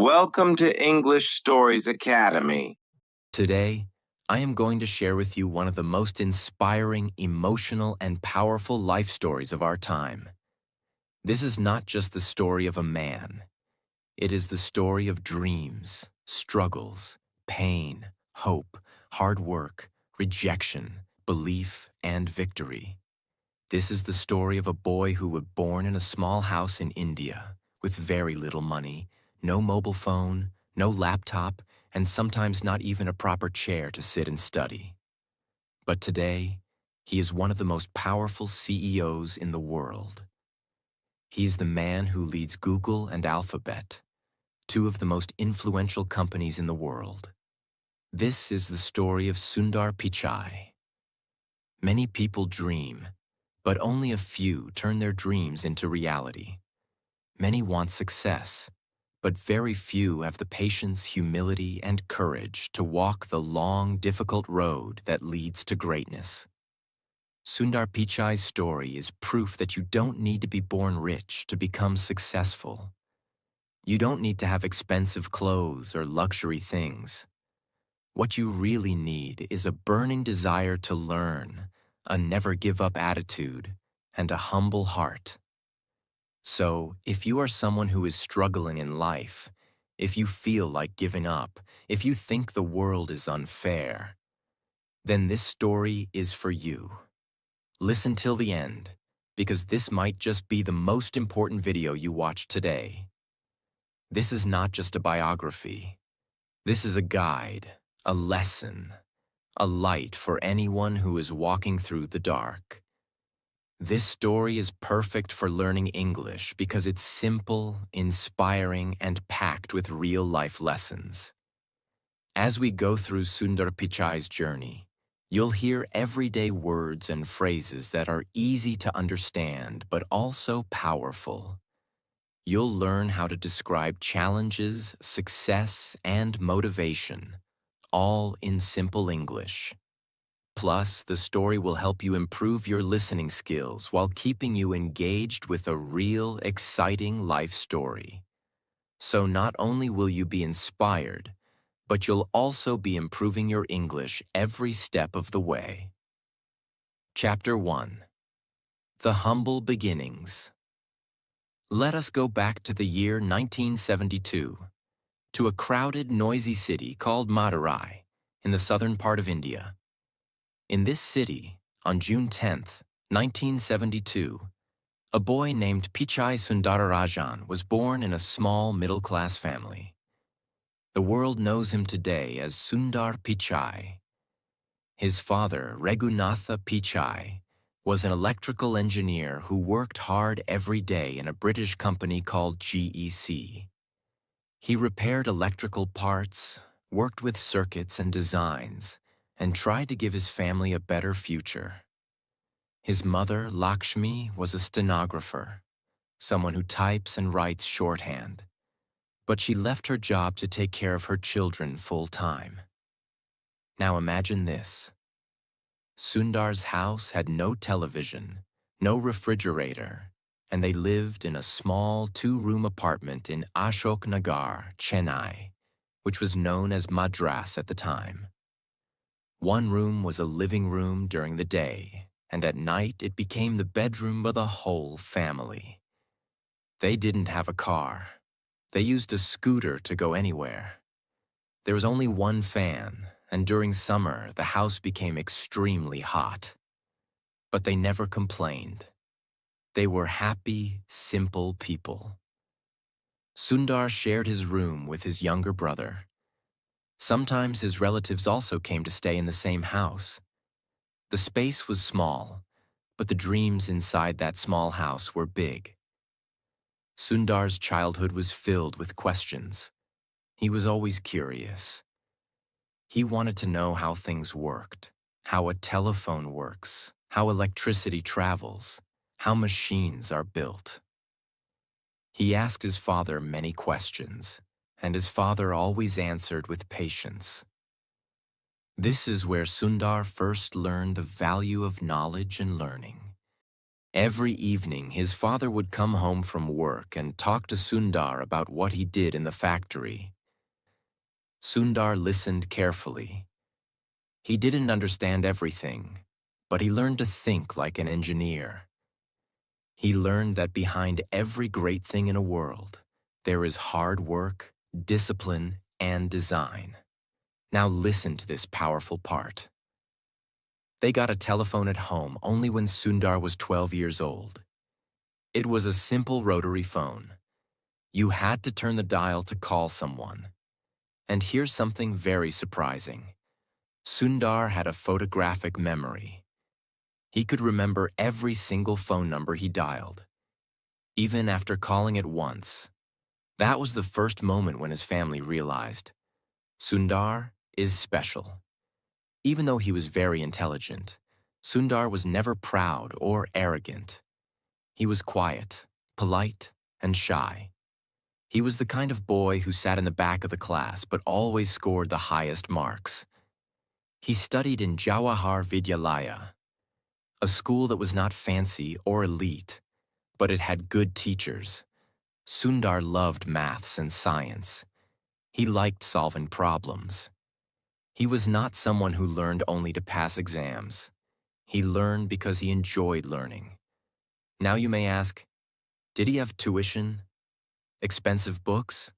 Welcome to English Stories Academy. Today, I am going to share with you one of the most inspiring, emotional, and powerful life stories of our time. This is not just the story of a man. It is the story of dreams, struggles, pain, hope, hard work, rejection, belief, and victory. This is the story of a boy who was born in a small house in India with very little money, no mobile phone, no laptop, and sometimes not even a proper chair to sit and study. But today, he is one of the most powerful CEOs in the world. He's the man who leads Google and Alphabet, two of the most influential companies in the world. This is the story of Sundar Pichai. Many people dream, but only a few turn their dreams into reality. Many want success, but very few have the patience, humility, and courage to walk the long, difficult road that leads to greatness. Sundar Pichai's story is proof that you don't need to be born rich to become successful. You don't need to have expensive clothes or luxury things. What you really need is a burning desire to learn, a never-give-up attitude, and a humble heart. So, if you are someone who is struggling in life, if you feel like giving up, if you think the world is unfair, then this story is for you. Listen till the end, because this might just be the most important video you watch today. This is not just a biography. This is a guide, a lesson, a light for anyone who is walking through the dark. This story is perfect for learning English because it's simple, inspiring, and packed with real-life lessons. As we go through Sundar Pichai's journey, you'll hear everyday words and phrases that are easy to understand but also powerful. You'll learn how to describe challenges, success, and motivation, all in simple English. Plus, the story will help you improve your listening skills while keeping you engaged with a real, exciting life story. So not only will you be inspired, but you'll also be improving your English every step of the way. Chapter 1. The Humble Beginnings. Let us go back to the year 1972, to a crowded, noisy city called Madurai, in the southern part of India. In this city, on June 10th, 1972, a boy named Pichai Sundararajan was born in a small middle-class family. The world knows him today as Sundar Pichai. His father, Raghunatha Pichai, was an electrical engineer who worked hard every day in a British company called GEC. He repaired electrical parts, worked with circuits and designs, and tried to give his family a better future. His mother, Lakshmi, was a stenographer, someone who types and writes shorthand, but she left her job to take care of her children full-time. Now imagine this. Sundar's house had no television, no refrigerator, and they lived in a small two-room apartment in Ashok Nagar, Chennai, which was known as Madras at the time. One room was a living room during the day, and at night it became the bedroom of the whole family. They didn't have a car. They used a scooter to go anywhere. There was only one fan, and during summer the house became extremely hot. But they never complained. They were happy, simple people. Sundar shared his room with his younger brother. Sometimes his relatives also came to stay in the same house. The space was small, but the dreams inside that small house were big. Sundar's childhood was filled with questions. He was always curious. He wanted to know how things worked, how a telephone works, how electricity travels, how machines are built. He asked his father many questions, and his father always answered with patience. This is where Sundar first learned the value of knowledge and learning. Every evening, his father would come home from work and talk to Sundar about what he did in the factory. Sundar listened carefully. He didn't understand everything, but he learned to think like an engineer. He learned that behind every great thing in a world, there is hard work, discipline, and design. Now listen to this powerful part. They got a telephone at home only when Sundar was 12 years old. It was a simple rotary phone. You had to turn the dial to call someone. And here's something very surprising. Sundar had a photographic memory. He could remember every single phone number he dialed, even after calling it once. That was the first moment when his family realized Sundar is special. Even though he was very intelligent, Sundar was never proud or arrogant. He was quiet, polite, and shy. He was the kind of boy who sat in the back of the class but always scored the highest marks. He studied in Jawahar Vidyalaya, a school that was not fancy or elite, but it had good teachers. Sundar loved maths and science. He liked solving problems. He was not someone who learned only to pass exams. He learned because he enjoyed learning. Now you may ask, did he have tuition? Expensive books?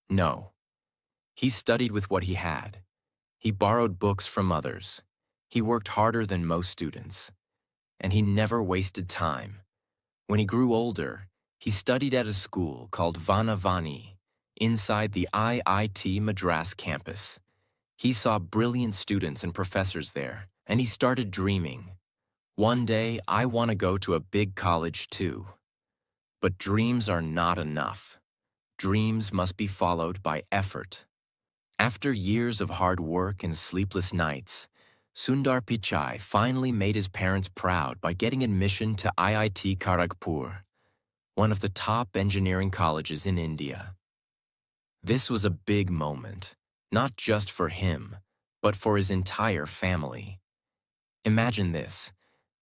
No. He studied with what he had. He borrowed books from others. He worked harder than most students. And he never wasted time. When he grew older, he studied at a school called Vanavani, inside the IIT Madras campus. He saw brilliant students and professors there, and he started dreaming. One day, I want to go to a big college too. But dreams are not enough. Dreams must be followed by effort. After years of hard work and sleepless nights, Sundar Pichai finally made his parents proud by getting admission to IIT Kharagpur, one of the top engineering colleges in India. This was a big moment, not just for him, but for his entire family. Imagine this,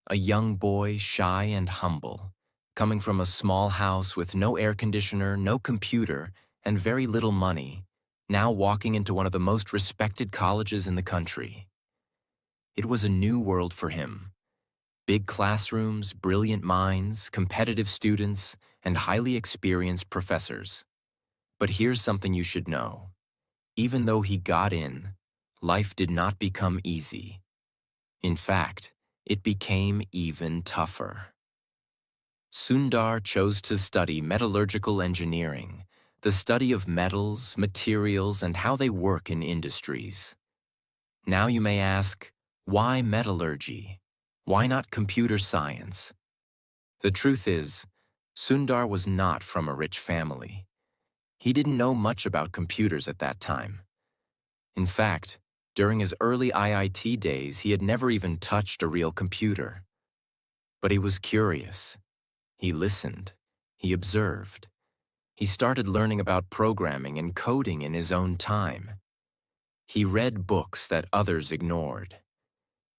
a young boy, shy and humble, coming from a small house with no air conditioner, no computer, and very little money, now walking into one of the most respected colleges in the country. It was a new world for him. Big classrooms, brilliant minds, competitive students, and highly experienced professors. But here's something you should know. Even though he got in, life did not become easy. In fact, it became even tougher. Sundar chose to study metallurgical engineering, the study of metals, materials, and how they work in industries. Now you may ask, why metallurgy? Why not computer science? The truth is, Sundar was not from a rich family. He didn't know much about computers at that time. In fact, during his early IIT days, he had never even touched a real computer. But he was curious. He listened. He observed. He started learning about programming and coding in his own time. He read books that others ignored.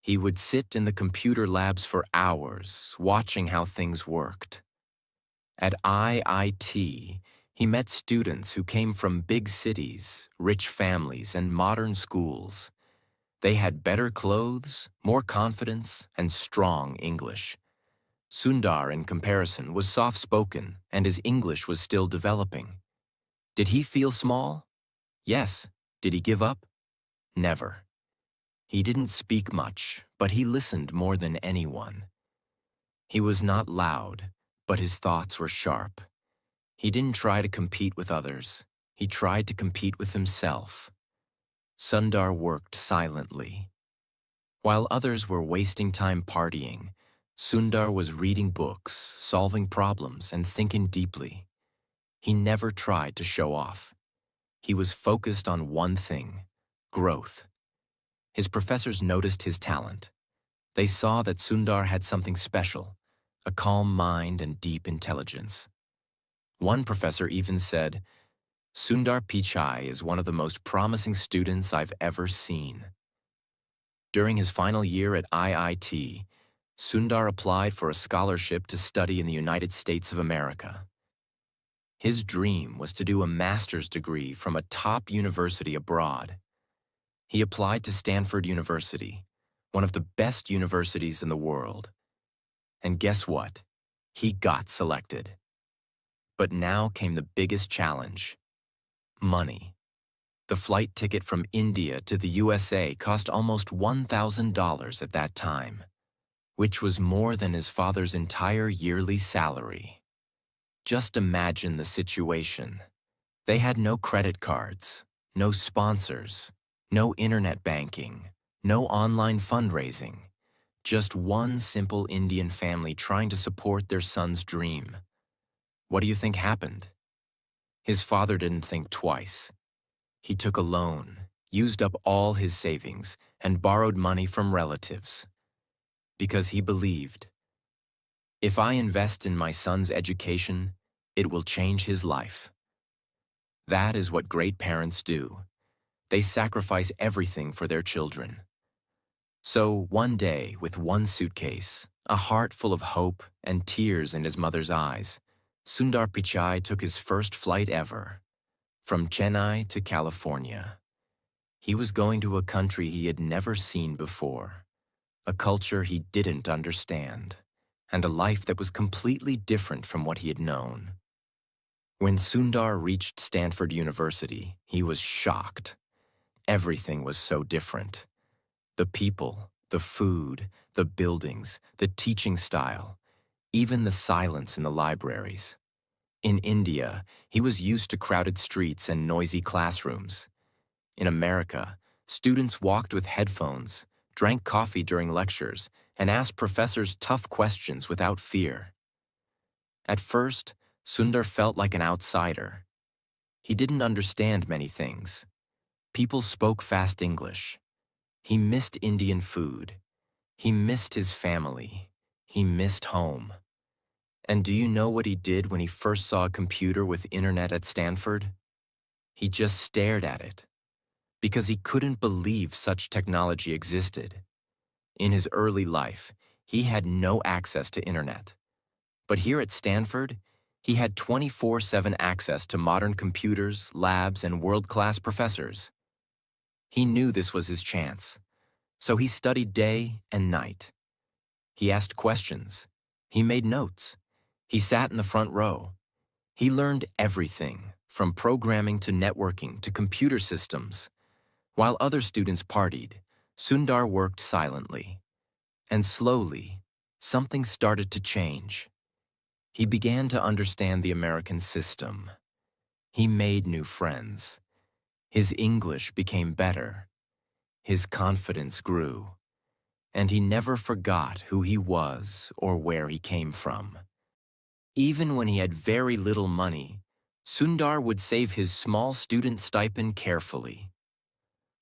He would sit in the computer labs for hours, watching how things worked. At IIT, he met students who came from big cities, rich families, and modern schools. They had better clothes, more confidence, and strong English. Sundar, in comparison, was soft-spoken, and his English was still developing. Did he feel small? Yes. Did he give up? Never. He didn't speak much, but he listened more than anyone. He was not loud, but his thoughts were sharp. He didn't try to compete with others. He tried to compete with himself. Sundar worked silently. While others were wasting time partying, Sundar was reading books, solving problems, and thinking deeply. He never tried to show off. He was focused on one thing: growth. His professors noticed his talent. They saw that Sundar had something special, a calm mind and deep intelligence. One professor even said, "Sundar Pichai is one of the most promising students I've ever seen." During his final year at IIT, Sundar applied for a scholarship to study in the United States of America. His dream was to do a master's degree from a top university abroad. He applied to Stanford University, one of the best universities in the world. And guess what? He got selected. But now came the biggest challenge: money. The flight ticket from India to the USA cost almost $1,000 at that time, which was more than his father's entire yearly salary. Just imagine the situation. They had no credit cards, no sponsors, no internet banking, no online fundraising. Just one simple Indian family trying to support their son's dream. What do you think happened? His father didn't think twice. He took a loan, used up all his savings, and borrowed money from relatives. Because he believed, if I invest in my son's education, it will change his life. That is what great parents do. They sacrifice everything for their children. So one day, with one suitcase, a heart full of hope and tears in his mother's eyes, Sundar Pichai took his first flight ever, from Chennai to California. He was going to a country he had never seen before, a culture he didn't understand, and a life that was completely different from what he had known. When Sundar reached Stanford University, he was shocked. Everything was so different. The people, the food, the buildings, the teaching style, even the silence in the libraries. In India, he was used to crowded streets and noisy classrooms. In America, students walked with headphones, drank coffee during lectures, and asked professors tough questions without fear. At first, Sundar felt like an outsider. He didn't understand many things. People spoke fast English. He missed Indian food. He missed his family. He missed home. And do you know what he did when he first saw a computer with internet at Stanford? He just stared at it, because he couldn't believe such technology existed. In his early life, he had no access to internet. But here at Stanford, he had 24/7 access to modern computers, labs, and world-class professors. He knew this was his chance, so he studied day and night. He asked questions. He made notes. He sat in the front row. He learned everything, from programming to networking to computer systems. While other students partied, Sundar worked silently. And slowly, something started to change. He began to understand the American system. He made new friends. His English became better. His confidence grew. And he never forgot who he was or where he came from. Even when he had very little money, Sundar would save his small student stipend carefully.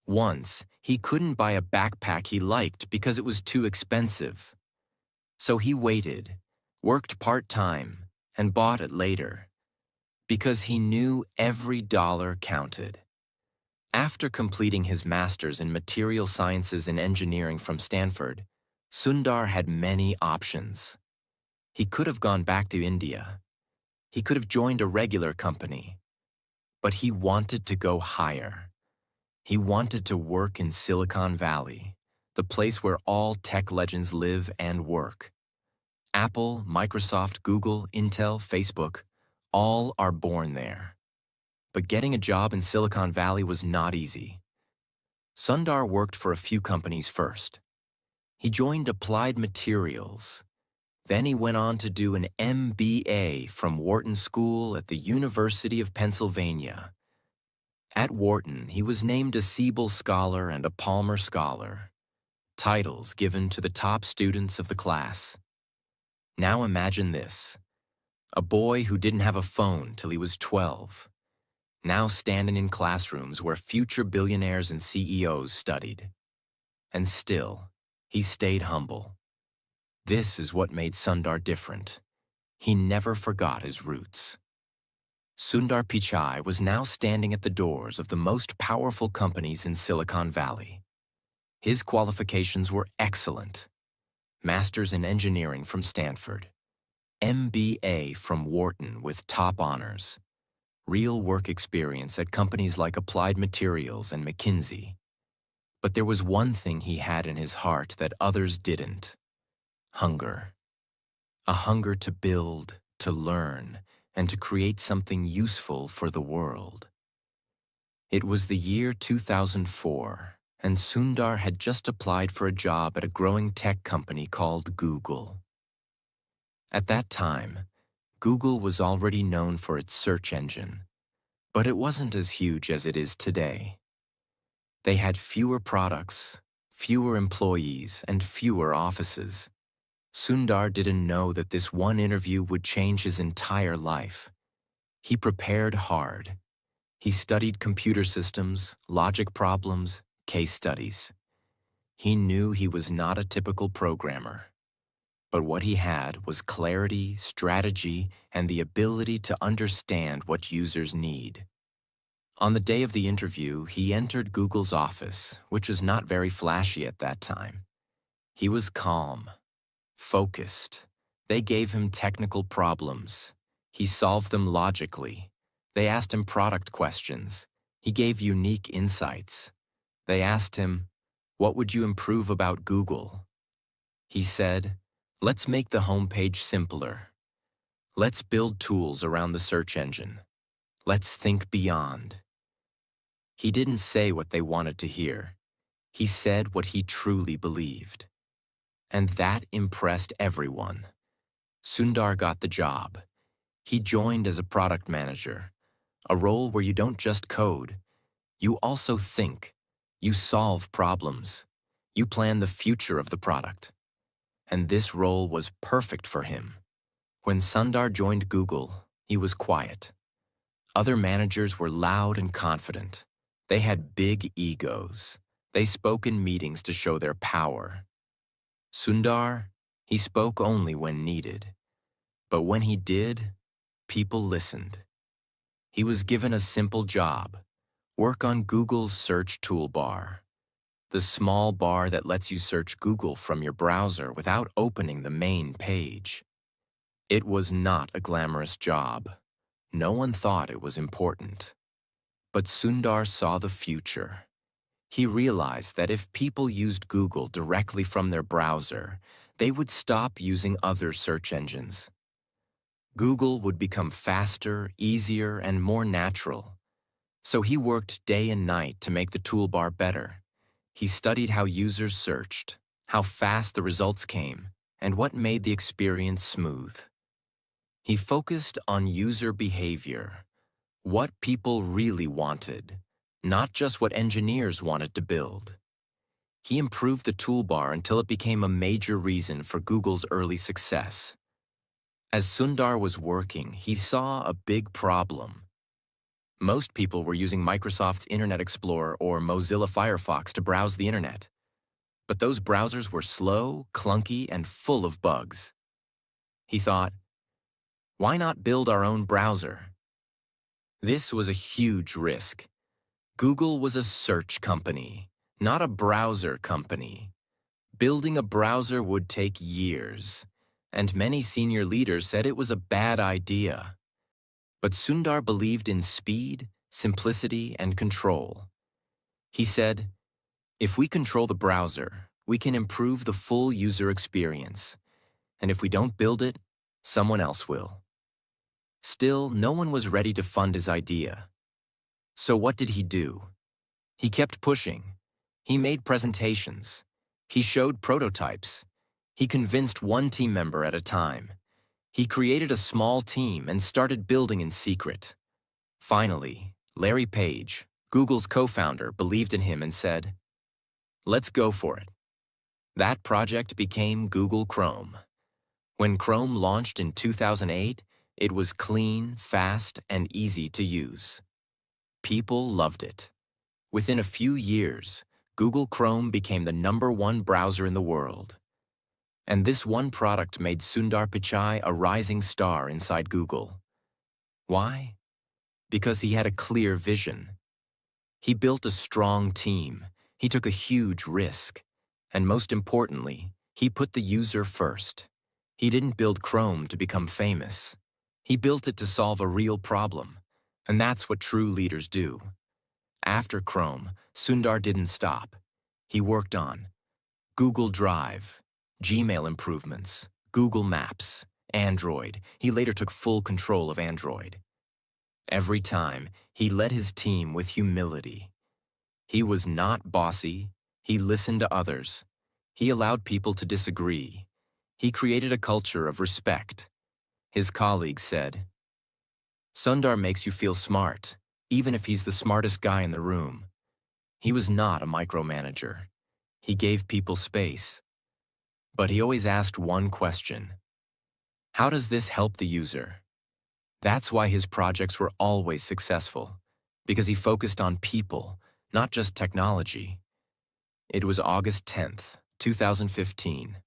Once, he couldn't buy a backpack he liked because it was too expensive. So he waited, worked part-time, and bought it later, because he knew every dollar counted. After completing his master's in material sciences and engineering from Stanford, Sundar had many options. He could have gone back to India. He could have joined a regular company. But he wanted to go higher. He wanted to work in Silicon Valley, the place where all tech legends live and work. Apple, Microsoft, Google, Intel, Facebook, all are born there. But getting a job in Silicon Valley was not easy. Sundar worked for a few companies first. He joined Applied Materials. Then he went on to do an MBA from Wharton School at the University of Pennsylvania. At Wharton, he was named a Siebel Scholar and a Palmer Scholar, titles given to the top students of the class. Now imagine this: a boy who didn't have a phone till he was 12, now standing in classrooms where future billionaires and CEOs studied. And still, he stayed humble. This is what made Sundar different. He never forgot his roots. Sundar Pichai was now standing at the doors of the most powerful companies in Silicon Valley. His qualifications were excellent. Master's in Engineering from Stanford, MBA from Wharton with top honors, real work experience at companies like Applied Materials and McKinsey. But there was one thing he had in his heart that others didn't: hunger. A hunger to build, to learn, and to create something useful for the world. It was the year 2004, and Sundar had just applied for a job at a growing tech company called Google. At that time, Google was already known for its search engine, but it wasn't as huge as it is today. They had fewer products, fewer employees, and fewer offices. Sundar didn't know that this one interview would change his entire life. He prepared hard. He studied computer systems, logic problems, case studies. He knew he was not a typical programmer. But what he had was clarity, strategy, and the ability to understand what users need. On the day of the interview, he entered Google's office, which was not very flashy at that time. He was calm, focused. They gave him technical problems. He solved them logically. They asked him product questions. He gave unique insights. They asked him, "What would you improve about Google?" He said, "Let's make the homepage simpler. Let's build tools around the search engine. Let's think beyond." He didn't say what they wanted to hear. He said what he truly believed. And that impressed everyone. Sundar got the job. He joined as a product manager, a role where you don't just code. You also think. You solve problems. You plan the future of the product. And this role was perfect for him. When Sundar joined Google, he was quiet. Other managers were loud and confident. They had big egos. They spoke in meetings to show their power. Sundar, he spoke only when needed. But when he did, people listened. He was given a simple job: work on Google's search toolbar, the small bar that lets you search Google from your browser without opening the main page. It was not a glamorous job. No one thought it was important. But Sundar saw the future. He realized that if people used Google directly from their browser, they would stop using other search engines. Google would become faster, easier, and more natural. So he worked day and night to make the toolbar better. He studied how users searched, how fast the results came, and what made the experience smooth. He focused on user behavior, what people really wanted, not just what engineers wanted to build. He improved the toolbar until it became a major reason for Google's early success. As Sundar was working, he saw a big problem. Most people were using Microsoft's Internet Explorer or Mozilla Firefox to browse the internet. But those browsers were slow, clunky, and full of bugs. He thought, why not build our own browser? This was a huge risk. Google was a search company, not a browser company. Building a browser would take years, and many senior leaders said it was a bad idea. But Sundar believed in speed, simplicity, and control. He said, if we control the browser, we can improve the full user experience. And if we don't build it, someone else will. Still, no one was ready to fund his idea. So what did he do? He kept pushing. He made presentations. He showed prototypes. He convinced one team member at a time. He created a small team and started building in secret. Finally, Larry Page, Google's co-founder, believed in him and said, let's go for it. That project became Google Chrome. When Chrome launched in 2008, it was clean, fast, and easy to use. People loved it. Within a few years, Google Chrome became the #1 browser in the world. And this one product made Sundar Pichai a rising star inside Google. Why? Because he had a clear vision. He built a strong team. He took a huge risk. And most importantly, He put the user first. He didn't build Chrome to become famous. He built it to solve a real problem. And that's what true leaders do. After Chrome, Sundar didn't stop. He worked on Google Drive, Gmail improvements, Google Maps, Android. He later took full control of Android. Every time, he led his team with humility. He was not bossy. He listened to others. He allowed people to disagree. He created a culture of respect. His colleagues said, "Sundar makes you feel smart, even if he's the smartest guy in the room." He was not a micromanager. He gave people space. But he always asked one question: how does this help the user? That's why his projects were always successful, because he focused on people, not just technology. It was August 10th, 2015,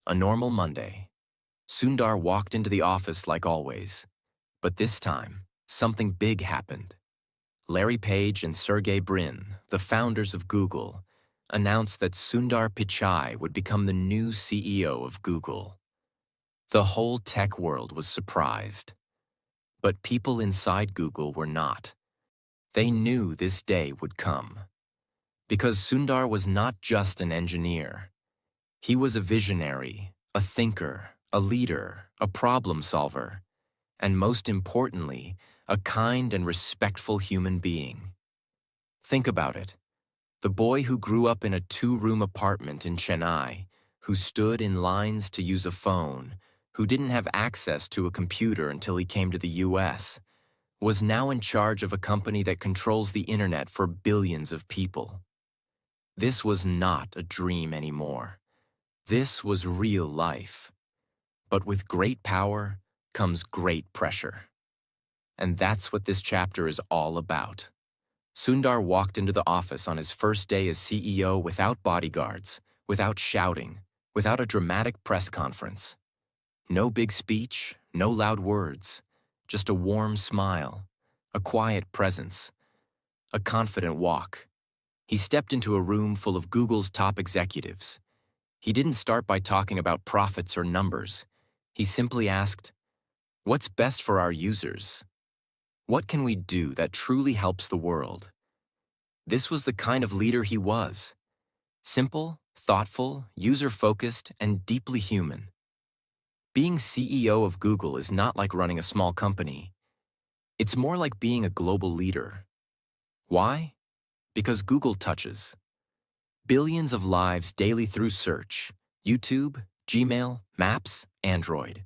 a normal Monday. Sundar walked into the office like always. But this time, something big happened. Larry Page and Sergey Brin, the founders of Google, announced that Sundar Pichai would become the new CEO of Google. The whole tech world was surprised. But people inside Google were not. They knew this day would come. Because Sundar was not just an engineer. He was a visionary, a thinker, a leader, a problem solver, and most importantly, a kind and respectful human being. Think about it. The boy who grew up in a 2-room apartment in Chennai, who stood in lines to use a phone, who didn't have access to a computer until he came to the US, was now in charge of a company that controls the internet for billions of people. This was not a dream anymore. This was real life. But with great power comes great pressure. And that's what this chapter is all about. Sundar walked into the office on his first day as CEO without bodyguards, without shouting, without a dramatic press conference. No big speech, no loud words, just a warm smile, a quiet presence, a confident walk. He stepped into a room full of Google's top executives. He didn't start by talking about profits or numbers. He simply asked, "What's best for our users? What can we do that truly helps the world?" This was the kind of leader he was. Simple, thoughtful, user-focused, and deeply human. Being CEO of Google is not like running a small company. It's more like being a global leader. Why? Because Google touches billions of lives daily through search, YouTube, Gmail, Maps, Android.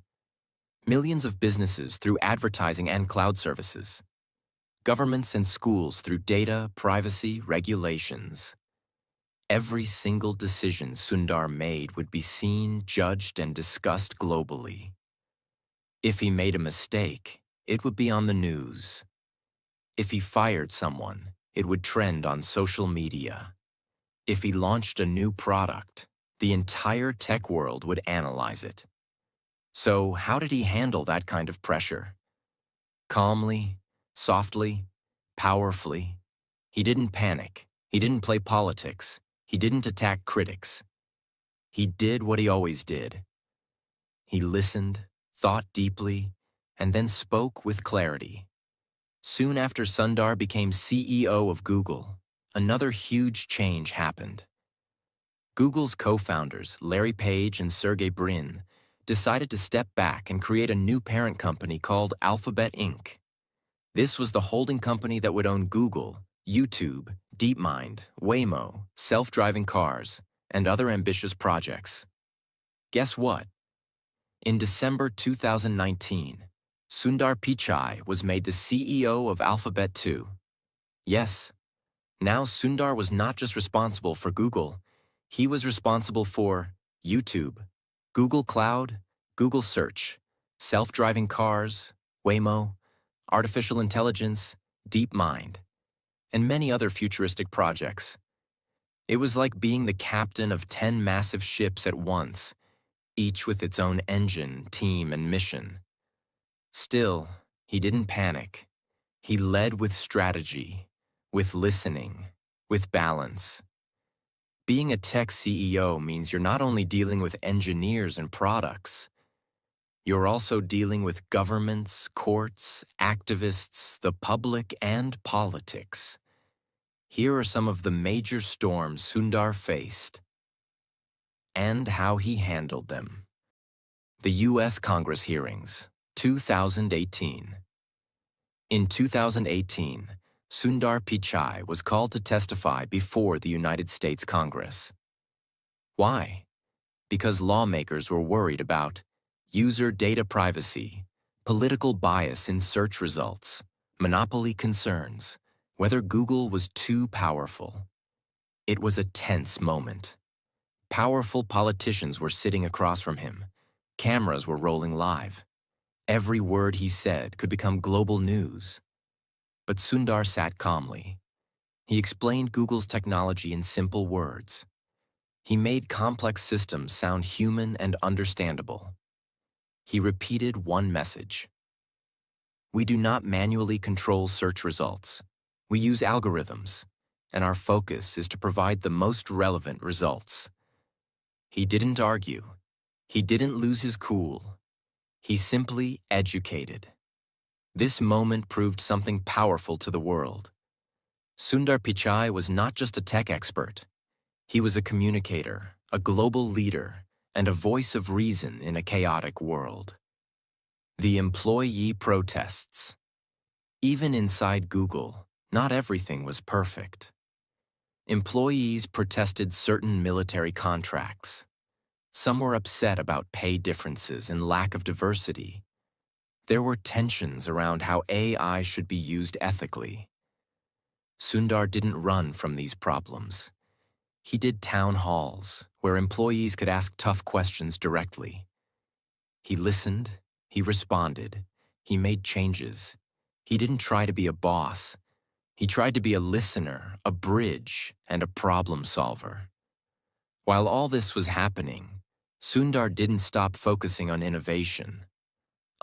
Millions of businesses through advertising and cloud services. Governments and schools through data, privacy, regulations. Every single decision Sundar made would be seen, judged, and discussed globally. If he made a mistake, it would be on the news. If he fired someone, it would trend on social media. If he launched a new product, the entire tech world would analyze it. So how did he handle that kind of pressure? Calmly, softly, powerfully. He didn't panic. He didn't play politics. He didn't attack critics. He did what he always did. He listened, thought deeply, and then spoke with clarity. Soon after Sundar became CEO of Google, another huge change happened. Google's co-founders, Larry Page and Sergey Brin, decided to step back and create a new parent company called Alphabet Inc. This was the holding company that would own Google, YouTube, DeepMind, Waymo, self-driving cars, and other ambitious projects. Guess what? In December 2019, Sundar Pichai was made the CEO of Alphabet too. Yes, now Sundar was not just responsible for Google, he was responsible for YouTube, Google Cloud, Google Search, self-driving cars, Waymo, artificial intelligence, DeepMind, and many other futuristic projects. It was like being the captain of 10 massive ships at once, each with its own engine, team, and mission. Still, he didn't panic. He led with strategy, with listening, with balance. Being a tech CEO means you're not only dealing with engineers and products, you're also dealing with governments, courts, activists, the public, and politics. Here are some of the major storms Sundar faced and how he handled them. The U.S. Congress hearings, 2018. In 2018, Sundar Pichai was called to testify before the United States Congress. Why? Because lawmakers were worried about user data privacy, political bias in search results, monopoly concerns, whether Google was too powerful. It was a tense moment. Powerful politicians were sitting across from him. Cameras were rolling live. Every word he said could become global news. But Sundar sat calmly. He explained Google's technology in simple words. He made complex systems sound human and understandable. He repeated one message. We do not manually control search results. We use algorithms, and our focus is to provide the most relevant results. He didn't argue. He didn't lose his cool. He simply educated. This moment proved something powerful to the world. Sundar Pichai was not just a tech expert. He was a communicator, a global leader, and a voice of reason in a chaotic world. The employee protests. Even inside Google, not everything was perfect. Employees protested certain military contracts. Some were upset about pay differences and lack of diversity. There were tensions around how AI should be used ethically. Sundar didn't run from these problems. He did town halls, where employees could ask tough questions directly. He listened, he responded, he made changes. He didn't try to be a boss. He tried to be a listener, a bridge, and a problem solver. While all this was happening, Sundar didn't stop focusing on innovation.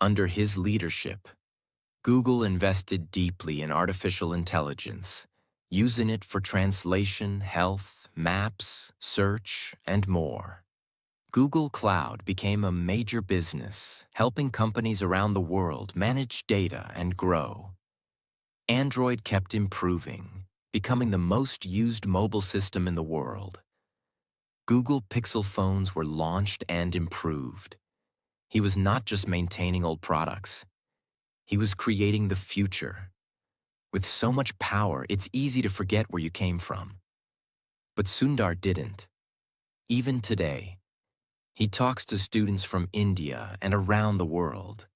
Under his leadership, Google invested deeply in artificial intelligence, using it for translation, health, maps, search, and more. Google Cloud became a major business, helping companies around the world manage data and grow. Android kept improving, becoming the most used mobile system in the world. Google Pixel phones were launched and improved. He was not just maintaining old products. He was creating the future. With so much power, it's easy to forget where you came from. But Sundar didn't. Even today, he talks to students from India and around the world.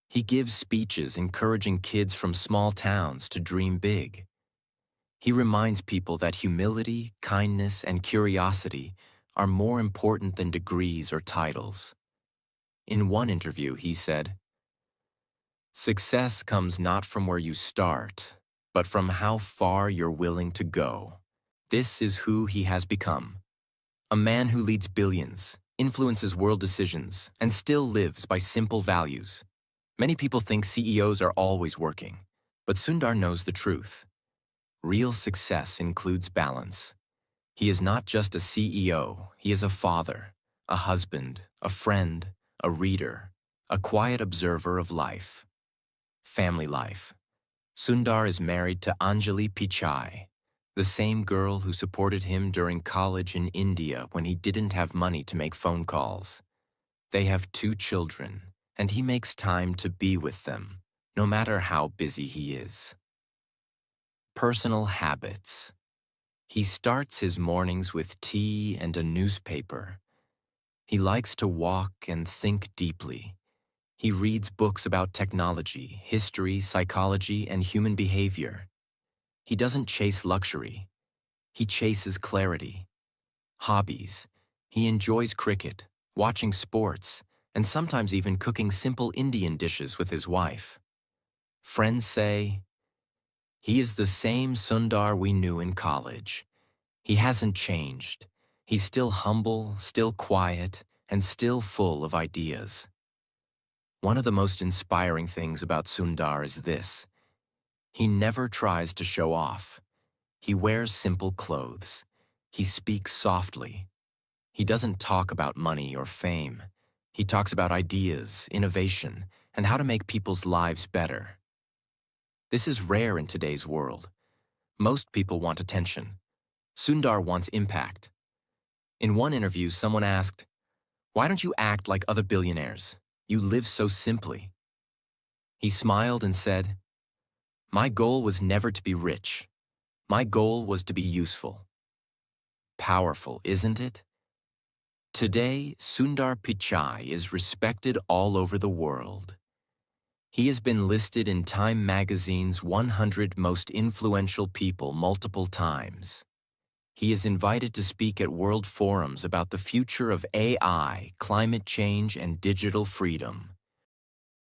He gives speeches encouraging kids from small towns to dream big. He reminds people that humility, kindness, and curiosity are more important than degrees or titles. In one interview, he said, "Success comes not from where you start, but from how far you're willing to go." This is who he has become. A man who leads billions, influences world decisions, and still lives by simple values. Many people think CEOs are always working, but Sundar knows the truth. Real success includes balance. He is not just a CEO, he is a father, a husband, a friend, a reader, a quiet observer of life. Family life. Sundar is married to Anjali Pichai, the same girl who supported him during college in India when he didn't have money to make phone calls. They have 2 children, and he makes time to be with them, no matter how busy he is. Personal habits. He starts his mornings with tea and a newspaper. He likes to walk and think deeply. He reads books about technology, history, psychology, and human behavior. He doesn't chase luxury. He chases clarity. Hobbies. He enjoys cricket, watching sports, and sometimes even cooking simple Indian dishes with his wife. Friends say, "He is the same Sundar we knew in college. He hasn't changed. He's still humble, still quiet, and still full of ideas." One of the most inspiring things about Sundar is this. He never tries to show off. He wears simple clothes. He speaks softly. He doesn't talk about money or fame. He talks about ideas, innovation, and how to make people's lives better. This is rare in today's world. Most people want attention. Sundar wants impact. In one interview, someone asked, "Why don't you act like other billionaires? You live so simply." He smiled and said, "My goal was never to be rich. My goal was to be useful." Powerful, isn't it? Today, Sundar Pichai is respected all over the world. He has been listed in Time magazine's 100 most influential people multiple times. He is invited to speak at world forums about the future of AI, climate change, and digital freedom.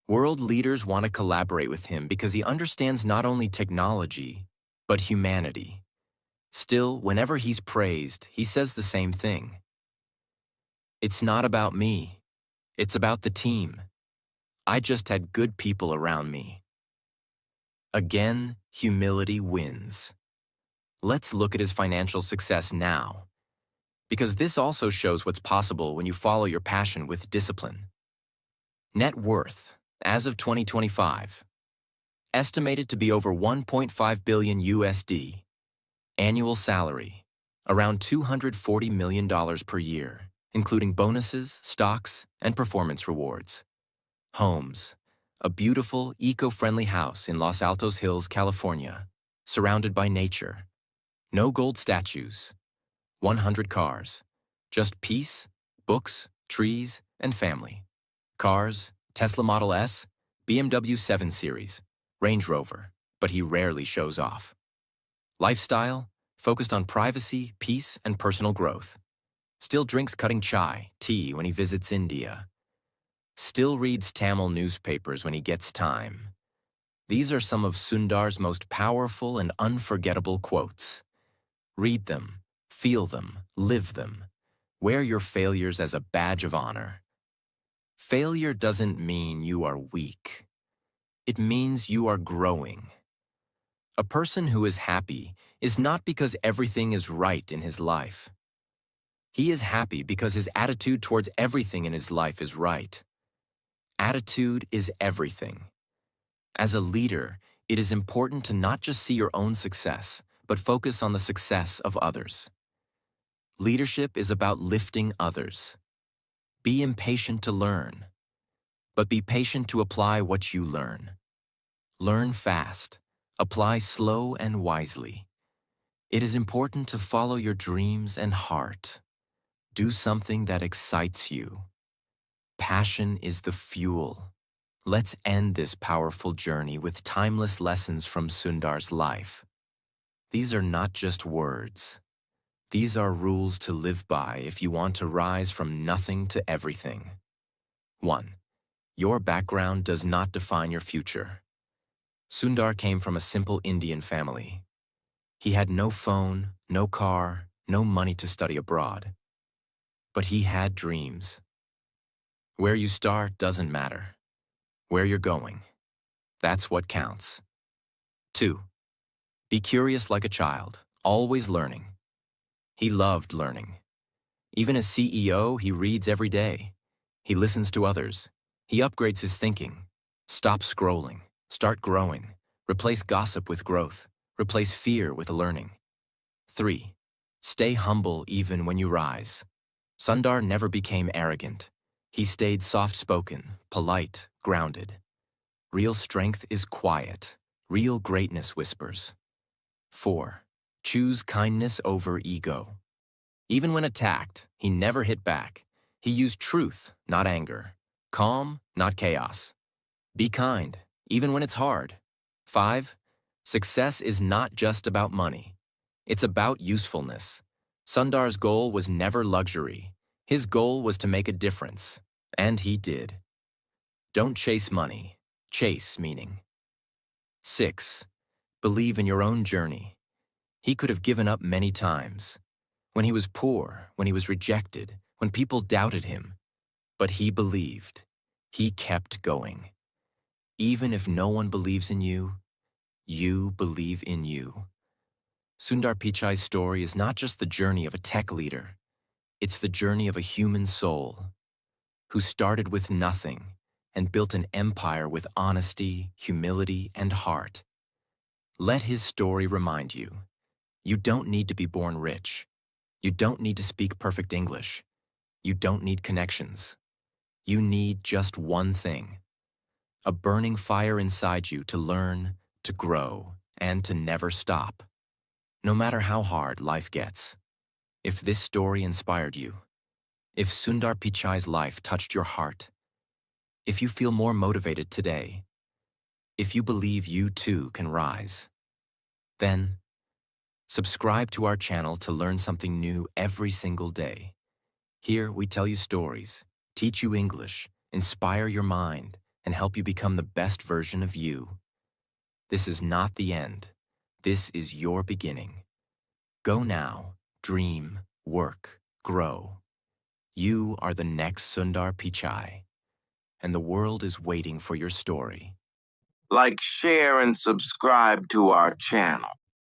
World leaders want to collaborate with him because he understands not only technology, but humanity. Still, whenever he's praised, he says the same thing. "It's not about me. It's about the team. I just had good people around me." Again, humility wins. Let's look at his financial success now, because this also shows what's possible when you follow your passion with discipline. Net worth, as of 2025, estimated to be over 1.5 billion USD. Annual salary, around $240 million per year, including bonuses, stocks, and performance rewards. Homes, a beautiful, eco-friendly house in Los Altos Hills, California, surrounded by nature. No gold statues. 100 cars. Just peace, books, trees, and family. Cars, Tesla Model S, BMW 7 Series, Range Rover, but he rarely shows off. Lifestyle, focused on privacy, peace, and personal growth. Still drinks cutting chai, tea when he visits India. Still reads Tamil newspapers when he gets time. These are some of Sundar's most powerful and unforgettable quotes. Read them, feel them, live them. Wear your failures as a badge of honor. Failure doesn't mean you are weak. It means you are growing. A person who is happy is not because everything is right in his life. He is happy because his attitude towards everything in his life is right. Attitude is everything. As a leader, it is important to not just see your own success, but focus on the success of others. Leadership is about lifting others. Be impatient to learn, but be patient to apply what you learn. Learn fast. Apply slow and wisely. It is important to follow your dreams and heart. Do something that excites you. Passion is the fuel. Let's end this powerful journey with timeless lessons from Sundar's life. These are not just words. These are rules to live by if you want to rise from nothing to everything. 1. Your background does not define your future. Sundar came from a simple Indian family. He had no phone, no car, no money to study abroad. But he had dreams. Where you start doesn't matter. Where you're going, that's what counts. 2. Be curious like a child, always learning. He loved learning. Even as CEO, he reads every day. He listens to others. He upgrades his thinking. Stop scrolling. Start growing. Replace gossip with growth. Replace fear with learning. 3. Stay humble even when you rise. Sundar never became arrogant. He stayed soft-spoken, polite, grounded. Real strength is quiet. Real greatness whispers. 4. Choose kindness over ego. Even when attacked, he never hit back. He used truth, not anger. Calm, not chaos. Be kind, even when it's hard. 5. Success is not just about money. It's about usefulness. Sundar's goal was never luxury. His goal was to make a difference, and he did. Don't chase money. Chase meaning. 6. Believe in your own journey. He could have given up many times. When he was poor, when he was rejected, when people doubted him. But he believed. He kept going. Even if no one believes in you, you believe in you. Sundar Pichai's story is not just the journey of a tech leader, it's the journey of a human soul who started with nothing and built an empire with honesty, humility, and heart. Let his story remind you, you don't need to be born rich. You don't need to speak perfect English. You don't need connections. You need just one thing: a burning fire inside you to learn, to grow, and to never stop. No matter how hard life gets, if this story inspired you, if Sundar Pichai's life touched your heart, if you feel more motivated today, if you believe you too can rise, then subscribe to our channel to learn something new every single day. Here we tell you stories, teach you English, inspire your mind, and help you become the best version of you. This is not the end. This is your beginning. Go now, dream, work, grow. You are the next Sundar Pichai, and the world is waiting for your story. Like, share, and subscribe to our channel.